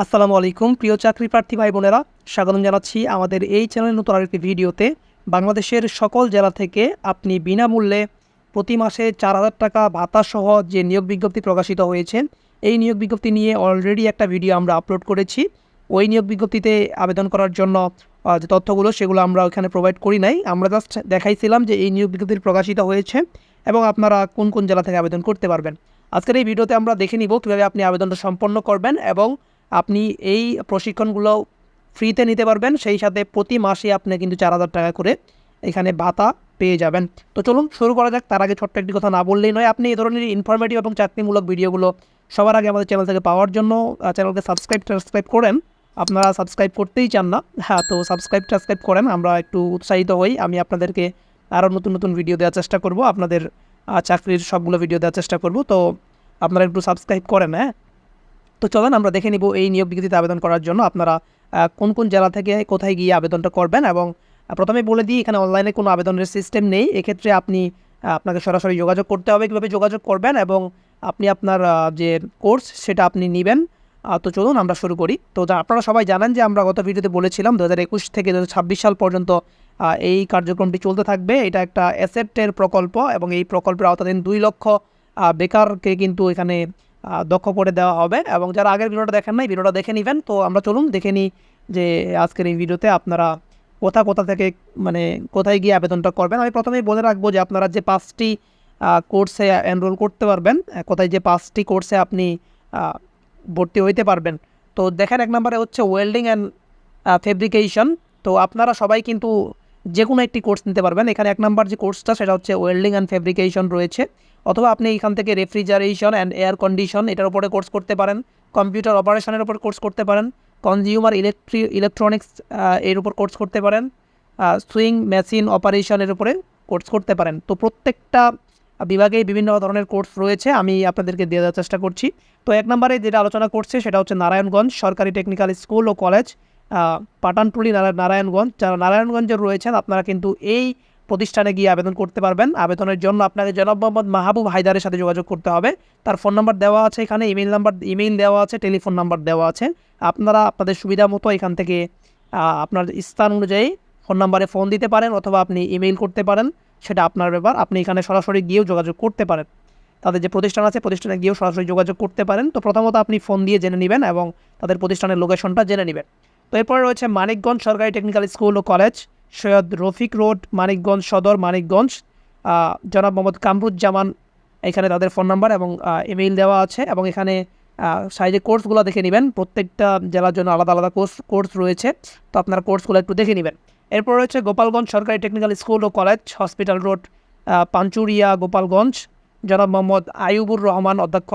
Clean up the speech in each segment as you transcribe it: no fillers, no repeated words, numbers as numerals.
আসসালামু আলাইকুম প্রিয় চাকরি প্রার্থী ভাই বোনেরা, স্বাগতম জানাচ্ছি আমাদের এই চ্যানেলের নতুন আরেকটি ভিডিওতে। বাংলাদেশের সকল জেলা থেকে আপনি বিনামূল্যে প্রতি মাসে 4,000 টাকা ভাতাসহ যে নিয়োগ বিজ্ঞপ্তি প্রকাশিত হয়েছে, এই নিয়োগ বিজ্ঞপ্তি নিয়ে অলরেডি একটা ভিডিও আমরা আপলোড করেছি। ওই নিয়োগ বিজ্ঞপ্তিতে আবেদন করার জন্য যে তথ্যগুলো সেগুলো আমরা ওখানে প্রোভাইড করি নাই। আমরা জাস্ট দেখাইছিলাম যে এই নিয়োগ বিজ্ঞপ্তি প্রকাশিত হয়েছে এবং আপনারা কোন কোন জেলা থেকে আবেদন করতে পারবেন। আজকের এই ভিডিওতে আমরা দেখে নিব কীভাবে আপনি আবেদনটা সম্পন্ন করবেন এবং আপনি এই প্রশিক্ষণগুলো ফ্রিতে নিতে পারবেন। সেই সাথে প্রতি মাসে আপনি কিন্তু 4,000 টাকা করে এখানে ভাতা পেয়ে যাবেন। তো চলুন শুরু করা যাক। তার আগে ছোট্ট একটি কথা না বললেই নয়, আপনি এই ধরনের ইনফরমেটিভ এবং চাকরিমূলক ভিডিওগুলো সবার আগে আমাদের চ্যানেল থেকে পাওয়ার জন্য চ্যানেলকে সাবস্ক্রাইব করেন। আপনারা সাবস্ক্রাইব করতেই চান না, হ্যাঁ, তো সাবস্ক্রাইব করেন, আমরা একটু উৎসাহিত হই। আমি আপনাদেরকে আরও নতুন নতুন ভিডিও দেওয়ার চেষ্টা করব, আপনাদের চাকরির সবগুলো ভিডিও দেওয়ার চেষ্টা করব। তো আপনারা একটু সাবস্ক্রাইব করেন। হ্যাঁ, তো চলেন আমরা দেখে নিব এই নিয়োগ বিজ্ঞপ্তিতে আবেদন করার জন্য আপনারা কোন কোন জেলা থেকে কোথায় গিয়ে আবেদনটা করবেন। এবং প্রথমে বলে দিই, এখানে অনলাইনে কোনো আবেদনের সিস্টেম নেই। এক্ষেত্রে আপনাকে সরাসরি যোগাযোগ করতে হবে। কীভাবে যোগাযোগ করবেন এবং আপনি আপনার যে কোর্স সেটা আপনি নেবেন। তো চলুন আমরা শুরু করি। তো আপনারা সবাই জানেন যে আমরা গত ভিডিওতে বলেছিলাম 2021 থেকে 2026 সাল পর্যন্ত এই কার্যক্রমটি চলতে থাকবে। এটা একটা অ্যাসেটের প্রকল্প এবং এই প্রকল্পের আওতাধীন 2 লক্ষ বেকারকে কিন্তু এখানে দক্ষ করে দেওয়া হবে। এবং যারা আগের ভিডিওটা দেখেন নাই, ভিডিওটা দেখে নেবেন। তো আমরা চলুন দেখে নিই যে আজকের এই ভিডিওতে আপনারা কোথা থেকে কোথায় গিয়ে আবেদনটা করবেন। আমি প্রথমেই বলে রাখবো যে আপনারা যে 5টি কোর্সে এনরোল করতে পারবেন, কোথায় যে 5টি কোর্সে আপনি ভর্তি হইতে পারবেন। তো দেখেন, 1 নম্বরে হচ্ছে ওয়েল্ডিং অ্যান্ড ফেব্রিকেশন। তো আপনারা সবাই কিন্তু যে কোনো একটি কোর্স নিতে পারবেন। এখানে 1 নম্বর যে কোর্সটা সেটা হচ্ছে ওয়েল্ডিং অ্যান্ড ফেব্রিকেশন রয়েছে, অথবা আপনি এখান থেকে রেফ্রিজারেশন অ্যান্ড এয়ার কন্ডিশন এটার উপরে কোর্স করতে পারেন, কম্পিউটার অপারেশনের উপর কোর্স করতে পারেন, কনজিউমার ইলেকট্রনিক্স এর উপর কোর্স করতে পারেন, সুইং মেশিন অপারেশনের উপরে কোর্স করতে পারেন। তো প্রত্যেকটা বিভাগেই বিভিন্ন ধরনের কোর্স রয়েছে, আমি আপনাদেরকে দিয়ে দেওয়ার চেষ্টা করছি। তো 1 নম্বরে যেটা আলোচনা করছে সেটা হচ্ছে নারায়ণগঞ্জ সরকারি টেকনিক্যাল স্কুল ও কলেজ, পাটানটুলি নারায়ণগঞ্জ। যারা নারায়ণগঞ্জের রয়েছেন আপনারা কিন্তু এই প্রতিষ্ঠানে গিয়ে আবেদন করতে পারবেন। আবেদনের জন্য আপনাকে জনাব মোহাম্মদ মাহবুব হায়দারের সাথে যোগাযোগ করতে হবে। তার ফোন নাম্বার দেওয়া আছে এখানে, ইমেইল দেওয়া আছে, টেলিফোন নাম্বার দেওয়া আছে। আপনারা আপনাদের সুবিধা মতো এখান থেকে আপনার স্থান অনুযায়ী ফোন নাম্বারে ফোন দিতে পারেন, অথবা আপনি ইমেইল করতে পারেন, সেটা আপনার ব্যাপার। আপনি এখানে সরাসরি গিয়েও যোগাযোগ করতে পারেন, তাদের যে প্রতিষ্ঠান আছে প্রতিষ্ঠানে গিয়েও সরাসরি যোগাযোগ করতে পারেন। তো প্রথমত আপনি ফোন দিয়ে জেনে নেবেন এবং তাদের প্রতিষ্ঠানের লোকেশনটা জেনে নেবেন। তো এরপরে রয়েছে মানিকগঞ্জ সরকারি টেকনিক্যাল স্কুল ও কলেজ, সৈয়দ রফিক রোড, মানিকগঞ্জ সদর, মানিকগঞ্জ। জনাব মোহাম্মদ কামরুজ্জামান, এখানে তাদের ফোন নাম্বার এবং ইমেইল দেওয়া আছে। এবং এখানে সাইজে কোর্সগুলো দেখে নেবেন, প্রত্যেকটা জেলার জন্য আলাদা আলাদা কোর্স রয়েছে। তো আপনার কোর্সগুলো একটু দেখে নেবেন। এরপর রয়েছে গোপালগঞ্জ সরকারি টেকনিক্যাল স্কুল ও কলেজ, হসপিটাল রোড, পাঞ্চুরিয়া, গোপালগঞ্জ। জনাব মোহাম্মদ আইয়ুবুর রহমান অধ্যক্ষ।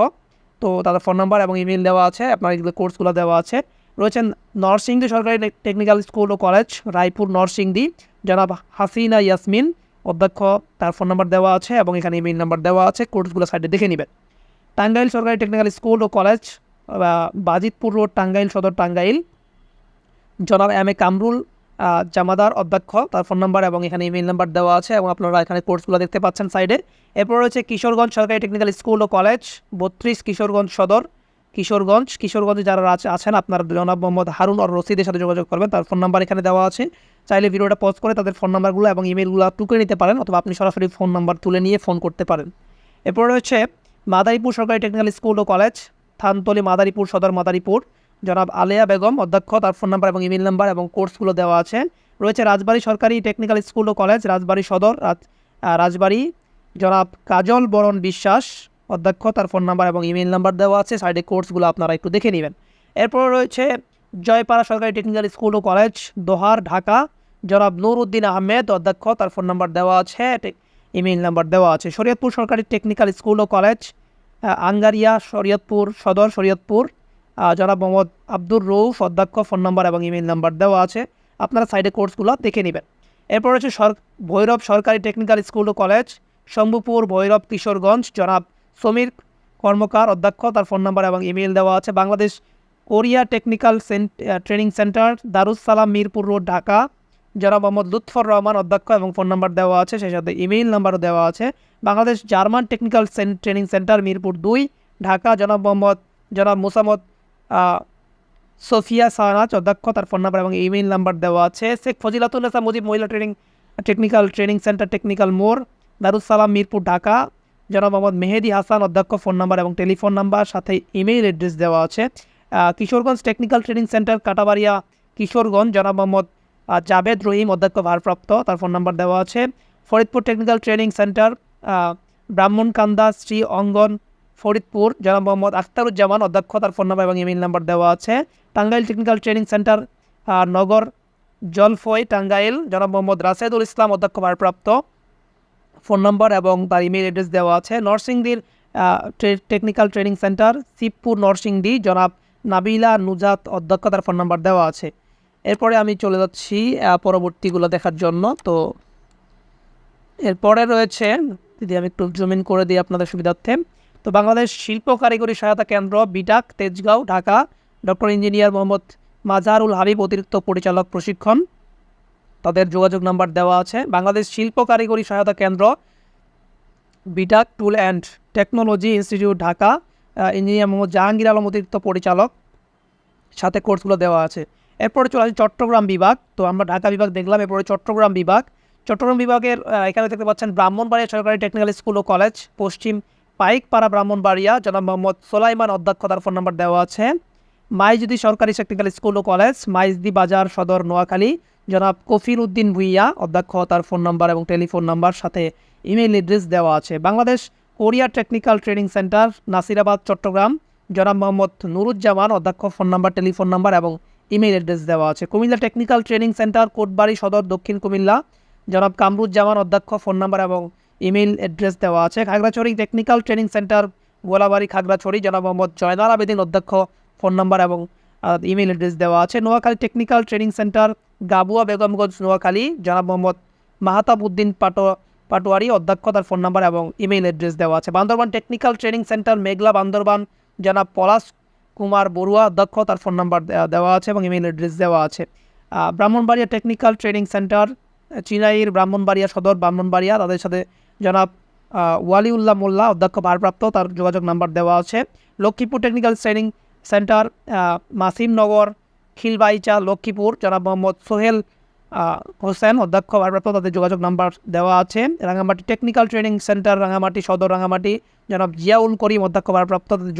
তো তাদের ফোন নাম্বার এবং ইমেইল দেওয়া আছে, আপনার এগুলো কোর্সগুলো দেওয়া আছে। রয়েছেন নরসিংদী সরকারি টেকনিক্যাল স্কুল ও কলেজ, রায়পুর, নরসিংদী। জনাব হাসিনা ইয়াসমিন অধ্যক্ষ, তার ফোন নাম্বার দেওয়া আছে এবং এখানে ইমেইল নাম্বার দেওয়া আছে। কোর্সগুলো সাইডে দেখে নেবেন। টাঙ্গাইল সরকারি টেকনিক্যাল স্কুল ও কলেজ, বাজিতপুর রোড, টাঙ্গাইল সদর, টাঙ্গাইল। জনাব এম কামরুল জামাদার অধ্যক্ষ, তার ফোন নাম্বার এবং এখানে ইমেইল নাম্বার দেওয়া আছে এবং আপনারা এখানে কোর্সগুলো দেখতে পাচ্ছেন সাইডে। এরপর রয়েছে কিশোরগঞ্জ সরকারি টেকনিক্যাল স্কুল ও কলেজ, 32, কিশোরগঞ্জ সদর, কিশোরগঞ্জে যারা আছেন আপনারা জনাব মোহাম্মদ হারুন আর রশিদের সাথে যোগাযোগ করবেন। তার ফোন নাম্বার এখানে দেওয়া আছে। চাইলে ভিডিওটা পজ করে তাদের ফোন নাম্বারগুলো এবং ইমেইলগুলো টুকে নিতে পারেন, অথবা আপনি সরাসরি ফোন নাম্বার তুলে নিয়ে ফোন করতে পারেন। এরপর রয়েছে মাদারীপুর সরকারি টেকনিক্যাল স্কুল ও কলেজ, থানতলি, মাদারীপুর সদর, মাদারীপুর। জনাব আলেয়া বেগম অধ্যক্ষ, তার ফোন নাম্বার এবং ইমেইল নাম্বার এবং কোর্সগুলো দেওয়া আছে। রয়েছে রাজবাড়ী সরকারি টেকনিক্যাল স্কুল ও কলেজ, রাজবাড়ী সদর, রাজবাড়ী। জনাব কাজল বরণ বিশ্বাস অধ্যক্ষ, তার ফোন নাম্বার এবং ইমেইল নাম্বার দেওয়া আছে। সাইডে কোর্সগুলো আপনারা একটু দেখে নেবেন। এরপর রয়েছে জয়পাড়া সরকারি টেকনিক্যাল স্কুল ও কলেজ, দোহার, ঢাকা। জনাব নূর উদ্দিন আহমেদ অধ্যক্ষ, তার ফোন নাম্বার দেওয়া আছে, ইমেইল নাম্বার দেওয়া আছে। শরীয়তপুর সরকারি টেকনিক্যাল স্কুল ও কলেজ, আঙ্গারিয়া, শরীয়তপুর সদর, শরীয়তপুর। জনাব মোহাম্মদ আব্দুর রৌফ অধ্যক্ষ, ফোন নাম্বার এবং ইমেইল নাম্বার দেওয়া আছে। আপনারা সাইডে কোর্সগুলো দেখে নেবেন। এরপর হচ্ছে ভৈরব সরকারি টেকনিক্যাল স্কুল ও কলেজ, শম্ভুপুর, ভৈরব, কিশোরগঞ্জ। জনাব সমীর কর্মকার অধ্যক্ষ, তার ফোন নাম্বার এবং ইমেইল দেওয়া আছে। Bangladesh Korea technical training centre, Darussalam, Mirpur road, Dhaka. জনাব মোহাম্মদ লুৎফর রহমান অধ্যক্ষ এবং ফোন নাম্বার দেওয়া আছে, সেই সাথে ইমেইল নাম্বারও দেওয়া আছে। Bangladesh German technical training centre, Mirpur 2, Dhaka. জনাব মোসাম্মদ সোফিয়া সানাজ অধ্যক্ষ, তার ফোন নাম্বার এবং ইমেইল নাম্বার দেওয়া আছে। শেখ ফজিলাতুন্নেসা মুজিব মহিলা টেকনিক্যাল ট্রেনিং সেন্টার, টেকনিক্যাল মোড়, দারুসালাম, মিরপুর, ঢাকা। জনাব মোহাম্মদ মেহেদি হাসান অধ্যক্ষ, ফোন নাম্বার এবং টেলিফোন নাম্বার সাথে ইমেইল অ্যাড্রেস দেওয়া আছে। Kishoreganj technical training centre, Katabaria, Kishoreganj, জনাব মোহাম্মদ জাভেদ রহিম অধ্যক্ষ, ভারপ্রাপ্ত, তার ফোন নাম্বার দেওয়া আছে। Faridpur technical training centre, Brahmankanda, Shri Angan, Faridpur, জনাব মোহাম্মদ আখতারুজ্জামান অধ্যক্ষ, তার ফোন নাম্বার এবং ইমেইল নাম্বার দেওয়া আছে। Tangail technical training centre, Nagar Jalphoi, Tangail, জনাব মোহাম্মদ রাশেদুল ইসলাম অধ্যক্ষ, ভারপ্রাপ্ত, ফোন নাম্বার এবং তার ইমেইল অ্যাড্রেস দেওয়া আছে। নরসিংদীর technical training centre, Shibpur, Narsingdi, জনাব নাবিলা নুজাত অধ্যক্ষ, তার ফোন নাম্বার দেওয়া আছে। এরপরে আমি চলে যাচ্ছি পরবর্তীগুলো দেখার জন্য। তো এরপরে রয়েছে, যদি আমি একটু জুম ইন করে দিই আপনাদের সুবিধার্থে, তো বাংলাদেশ শিল্প কারিগরি সহায়তা কেন্দ্র, বিটাক, তেজগাঁও, ঢাকা, ডক্টর ইঞ্জিনিয়ার মোহাম্মদ মাজারুল হাবিব অতিরিক্ত পরিচালক, প্রশিক্ষণ, তাদের যোগাযোগ নাম্বার দেওয়া আছে। বাংলাদেশ শিল্প কারিগরি সহায়তা কেন্দ্র, বিটাক টুল and technology institute, Dhaka, engineer Mohammad Jahangir Alam অতিরিক্ত পরিচালক, সাথে কোর্সগুলো দেওয়া আছে। এরপরে চলে আসি চট্টগ্রাম বিভাগ। তো আমরা ঢাকা বিভাগ দেখলাম, এরপরে চট্টগ্রাম বিভাগ। চট্টগ্রাম বিভাগের এখানে দেখতে পাচ্ছেন ব্রাহ্মণবাড়িয়া সরকারি টেকনিক্যাল স্কুল ও কলেজ, পশ্চিম পাইকপাড়া, ব্রাহ্মণবাড়িয়া, জনাব মোহাম্মদ সোলাইমান অধ্যক্ষ, তার ফোন নাম্বার দেওয়া আছে। মাইজদি সরকারি টেকনিক্যাল স্কুল ও কলেজ, মাইজদি বাজার সদর, নোয়াখালী, জনাব কফির উদ্দিন ভুইয়া অধ্যক্ষ, তার ফোন নাম্বার এবং টেলিফোন নাম্বার সাথে ইমেইল অ্যাড্রেস দেওয়া আছে। Bangladesh Korea technical training centre, Nasirabad, Chittagong, জনাব মোহাম্মদ নুরুজ্জামান অধ্যক্ষ, ফোন নাম্বার, টেলিফোন নাম্বার এবং ইমেইল অ্যাড্রেস দেওয়া আছে। Comilla technical training centre, Kotbari Sadar, দক্ষিণ কুমিল্লা, জনাব কামরুজ্জামান অধ্যক্ষ, ফোন নাম্বার এবং ইমেইল অ্যাড্রেস দেওয়া আছে। Khagrachari technical training centre, Golabari, Khagrachari, জনাব মোহাম্মদ জয়নাল আবেদিন অধ্যক্ষ, ফোন নাম্বার এবং ইমেইল অ্যাড্রেস দেওয়া আছে। Noakhali technical training centre, Gabua, Begumganj, Noakhali, জনাব মোহাম্মদ মাহাতাব উদ্দিন পাটোয়ারি অধ্যক্ষ, তার ফোন নাম্বার এবং ইমেইল অ্যাড্রেস দেওয়া আছে। Bandarban technical training centre, Meghla, Bandarban, জনাব পলাশ কুমার বড়ুয়া অধ্যক্ষ, তার ফোন নাম্বার দেওয়া আছে এবং ইমেইল অ্যাড্রেস দেওয়া আছে। Brahmanbaria technical training centre, Chinair, Brahmanbaria Sadar, Brahmanbaria, তাদের সাথে জনাব ওয়ালিউল্লাহ মোল্লা অধ্যক্ষ, ভারপ্রাপ্ত, তার যোগাযোগ নাম্বার দেওয়া আছে। Lakshmipur technical training centre, Masimnagar, Khilbaicha, Lakshmipur, জনাব মোহাম্মদ সোহেল হোসেন অধ্যক্ষ, ভারপ্রাপ্ত, তাদের যোগাযোগ নাম্বার দেওয়া আছে। Rangamati technical training centre, Rangamati সদর, রাঙামাটি, জনাব জিয়াউল করিম অধ্যক্ষ, ভারপ্রাপ্ত, তাদের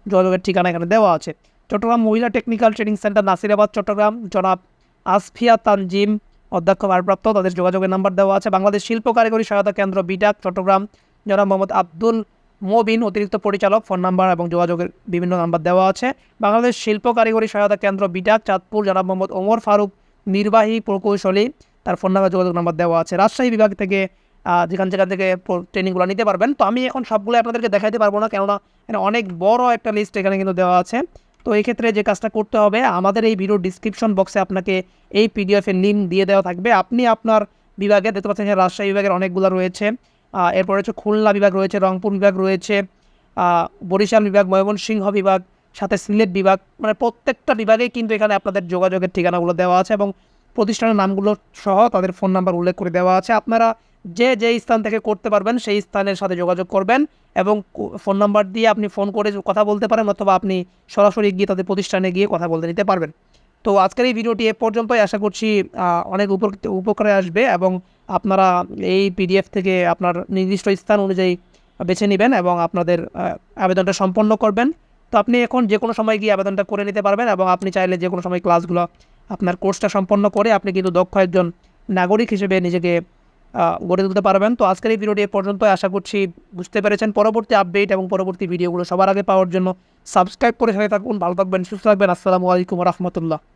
যোগাযোগের ঠিকানা এখানে দেওয়া আছে। চট্টগ্রাম মহিলা technical training centre, Nasirabad, Chittagong, জনাব আসফিয়া তানজিম অধ্যক্ষ, ভারপ্রাপ্ত, তাদের যোগাযোগের নাম্বার দেওয়া আছে। বাংলাদেশ শিল্প কারিগরি সহায়তা কেন্দ্র, বিটাক, চট্টগ্রাম, জনাব মোহাম্মদ আব্দুল মোবিন অতিরিক্ত পরিচালক, ফোন নাম্বার এবং যোগাযোগের বিভিন্ন নাম্বার দেওয়া আছে। বাংলাদেশ শিল্প কারিগরি সহায়তা কেন্দ্র, বিটাক, চাঁদপুর, জনাব মোহাম্মদ ওমর ফারুক নির্বাহী প্রকৌশলী, তার ফোন নাম্বার, যোগাযোগ নাম্বার দেওয়া আছে। রাজশাহী বিভাগ থেকে যেখান থেকে ট্রেনিংগুলো নিতে পারবেন। তো আমি এখন সবগুলো আপনাদেরকে দেখাইতে পারবো না, কেননা অনেক বড় একটা লিস্ট এখানে কিন্তু দেওয়া আছে। তো এই ক্ষেত্রে যে কাজটা করতে হবে, আমাদের এই ভিডিও ডিসক্রিপশন বক্সে আপনাকে এই পিডিএফের লিঙ্ক দিয়ে দেওয়া থাকবে। আপনি আপনার বিভাগে দেখতে পাচ্ছেন রাজশাহী বিভাগের অনেকগুলো রয়েছে, এরপর হচ্ছে খুলনা বিভাগ রয়েছে, রংপুর বিভাগ রয়েছে, বরিশাল বিভাগ, ময়মনসিংহ বিভাগ, সাথে সিলেট বিভাগ, মানে প্রত্যেকটা বিভাগেই কিন্তু এখানে আপনাদের যোগাযোগের ঠিকানাগুলো দেওয়া আছে এবং প্রতিষ্ঠানের নামগুলো সহ তাদের ফোন নাম্বার উল্লেখ করে দেওয়া আছে। আপনারা যে স্থান থেকে করতে পারবেন সেই স্থানের সাথে যোগাযোগ করবেন এবং ফোন নাম্বার দিয়ে আপনি ফোন করে কথা বলতে পারেন, অথবা আপনি সরাসরি গিয়ে তাদের প্রতিষ্ঠানে গিয়ে কথা বলতে নিতে পারবেন। তো আজকের এই ভিডিওটি এ পর্যন্তই, আশা করছি অনেক উপকারে আসবে এবং আপনারা এই পিডিএফ থেকে আপনার নির্দিষ্ট স্থান অনুযায়ী বেছে নেবেন এবং আপনাদের আবেদনটা সম্পন্ন করবেন। তো আপনি এখন যে কোনো সময় গিয়ে আবেদনটা করে নিতে পারবেন এবং আপনি চাইলে যে কোনো সময় ক্লাসগুলো আপনার কোর্সটা সম্পন্ন করে আপনি কিন্তু দক্ষ একজন নাগরিক হিসেবে নিজেকে গড়ে তুলতে পারবেন। তো আজকের এই ভিডিওটি এ পর্যন্তই, আশা করছি বুঝতে পেরেছেন। পরবর্তী আপডেট এবং পরবর্তী ভিডিওগুলো সবার আগে পাওয়ার জন্য সাবস্ক্রাইব করে সাথে থাকুন। ভালো থাকবেন, সুস্থ থাকবেন। আসসালামু আলাইকুম ওয়া রাহমাতুল্লাহ।